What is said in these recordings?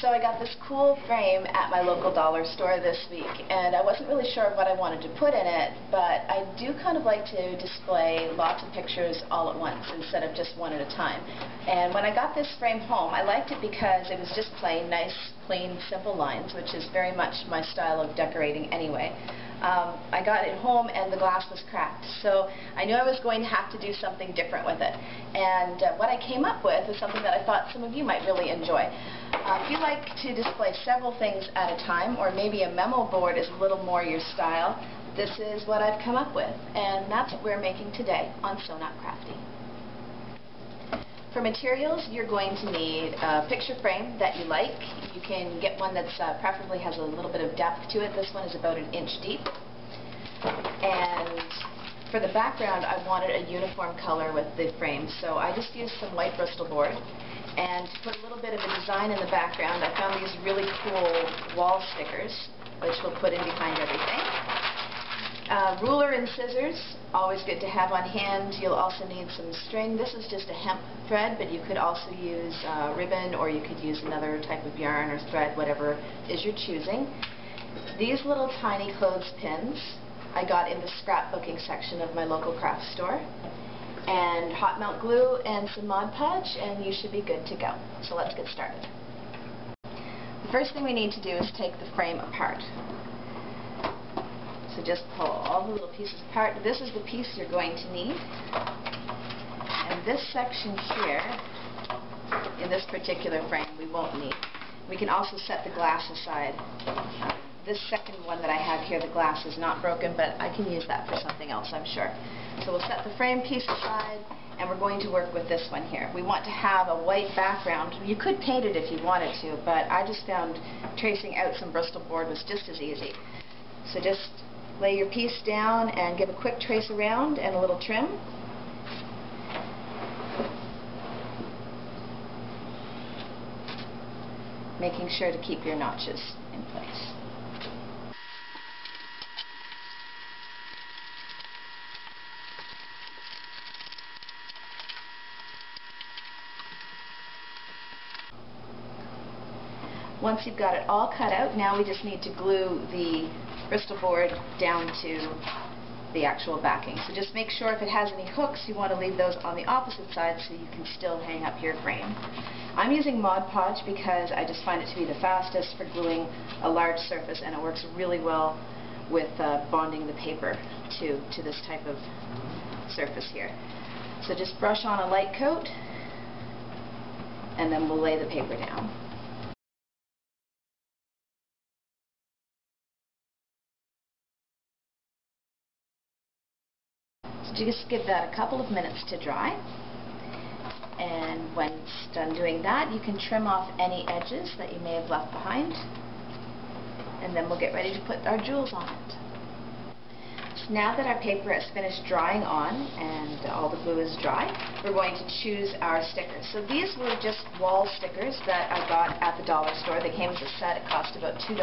So I got this cool frame at my local dollar store this week, and I wasn't really sure what I wanted to put in it, but I do kind of like to display lots of pictures all at once instead of just one at a time. And when I got this frame home, I liked it because it was just plain, nice, clean, simple lines, which is very much my style of decorating anyway. I got it home and the glass was cracked, so I knew I was going to have to do something different with it. And what I came up with is something that I thought some of you might really enjoy. If you like to display several things at a time, or maybe a memo board is a little more your style, this is what I've come up with, and that's what we're making today on SoNotCrafty. For materials, you're going to need a picture frame that you like. You can get one that's preferably has a little bit of depth to it. This one is about 1 inch deep. And for the background, I wanted a uniform color with the frame, so I just used some white Bristol board. And to put a little bit of a design in the background, I found these really cool wall stickers, which we'll put in behind everything. Ruler and scissors, always good to have on hand. You'll also need some string. This is just a hemp thread, but you could also use ribbon, or you could use another type of yarn or thread, whatever is your choosing. These little tiny clothespins I got in the scrapbooking section of my local craft store. And hot melt glue and some Mod Podge, and you should be good to go. So let's get started. The first thing we need to do is take the frame apart. So just pull all the little pieces apart. This is the piece you're going to need. And this section here, in this particular frame, we won't need. We can also set the glass aside. This second one that I have here, the glass is not broken, but I can use that for something else, I'm sure. So we'll set the frame piece aside, and we're going to work with this one here. We want to have a white background. You could paint it if you wanted to, but I just found tracing out some Bristol board was just as easy. So just lay your piece down and give a quick trace around and a little trim. Making sure to keep your notches in place. Once you've got it all cut out, now we just need to glue the Bristol board down to the actual backing. So just make sure if it has any hooks, you want to leave those on the opposite side so you can still hang up your frame. I'm using Mod Podge because I just find it to be the fastest for gluing a large surface, and it works really well with bonding the paper to this type of surface here. So just brush on a light coat, and then we'll lay the paper down. So just give that a couple of minutes to dry, and when it's done doing that, you can trim off any edges that you may have left behind, and then we'll get ready to put our jewels on it. So now that our paper has finished drying on and all the glue is dry, we're going to choose our stickers. So these were just wall stickers that I got at the dollar store. They came as a set. It cost about $2.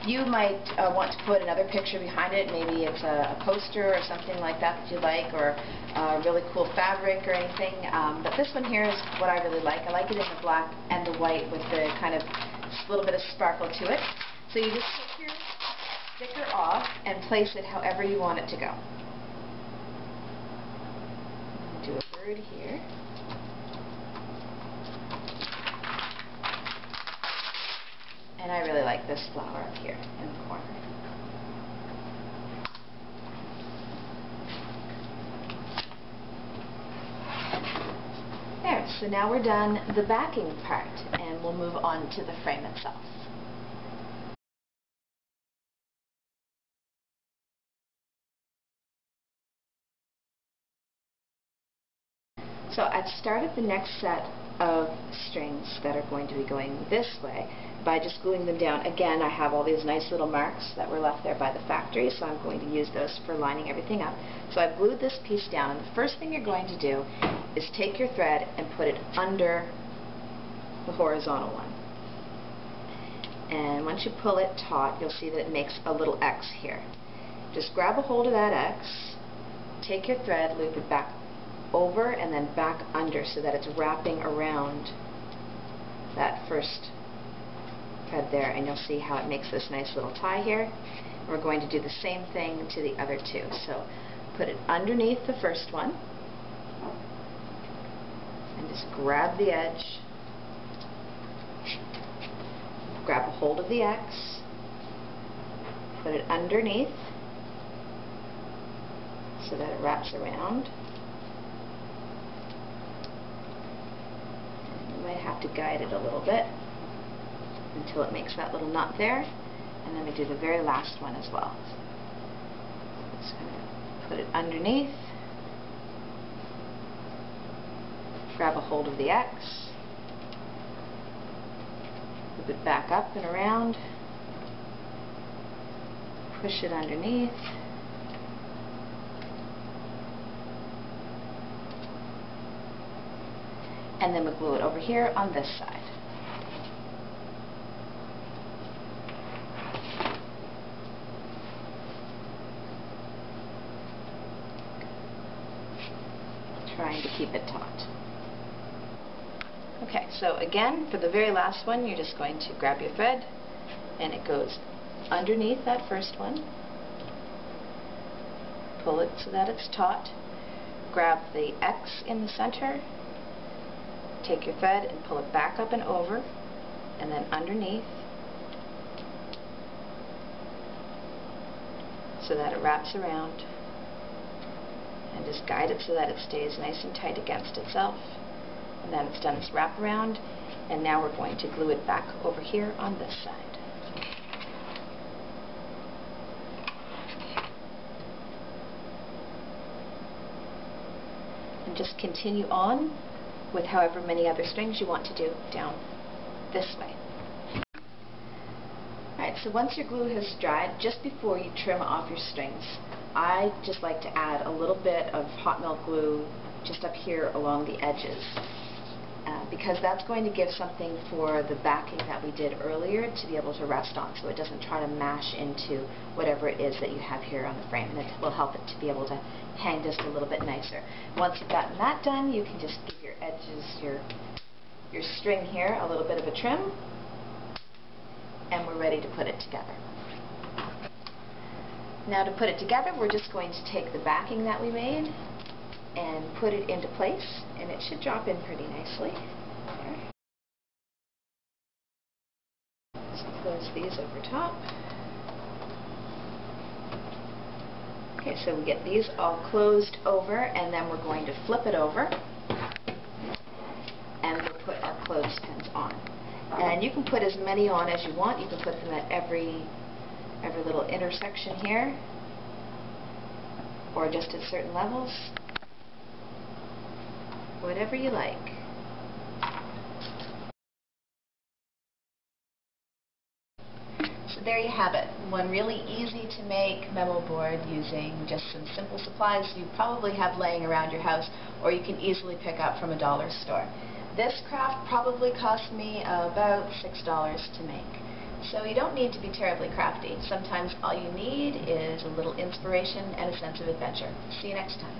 You might want to put another picture behind it. Maybe it's a poster or something like that that you like, or a really cool fabric or anything. But this one here is what I really like. I like it in the black and the white with the kind of little bit of sparkle to it. So you just take your sticker off and place it however you want it to go. Do a bird here. And I really like this flower up here in the corner. There, so now we're done the backing part, and we'll move on to the frame itself. So I've started the next set of strings that are going to be going this way by just gluing them down. Again, I have all these nice little marks that were left there by the factory, so I'm going to use those for lining everything up. So I've glued this piece down, and the first thing you're going to do is take your thread and put it under the horizontal one. And once you pull it taut, you'll see that it makes a little X here. Just grab a hold of that X, take your thread, loop it back over and then back under so that it's wrapping around that first thread there, and you'll see how it makes this nice little tie here. We're going to do the same thing to the other two. So put it underneath the first one and just grab the edge, grab a hold of the X, put it underneath so that it wraps around. You might have to guide it a little bit until it makes that little knot there, and then we do the very last one as well. So just going to put it underneath, grab a hold of the X, loop it back up and around, push it underneath, and then we glue it over here on this side. Trying to keep it taut. Okay, so again, for the very last one, you're just going to grab your thread, and it goes underneath that first one. Pull it so that it's taut. Grab the X in the center. Take your thread and pull it back up and over, and then underneath, so that it wraps around, and just guide it so that it stays nice and tight against itself. And then it's done its wrap around, and now we're going to glue it back over here on this side. And just continue on with however many other strings you want to do down this way. Alright, so once your glue has dried, just before you trim off your strings, I just like to add a little bit of hot melt glue just up here along the edges, because that's going to give something for the backing that we did earlier to be able to rest on, so it doesn't try to mash into whatever it is that you have here on the frame, and it will help it to be able to hang just a little bit nicer. Once you've gotten that done, you can just give your edges, your string here, a little bit of a trim, and we're ready to put it together. Now to put it together, we're just going to take the backing that we made and put it into place, and it should drop in pretty nicely. There. Just close these over top. Okay, so we get these all closed over, and then we're going to flip it over, and we'll put our clothespins on. And you can put as many on as you want. You can put them at every little intersection here, or just at certain levels. Whatever you like. So there you have it. One really easy to make memo board using just some simple supplies you probably have laying around your house, or you can easily pick up from a dollar store. This craft probably cost me about $6 to make. So you don't need to be terribly crafty. Sometimes all you need is a little inspiration and a sense of adventure. See you next time.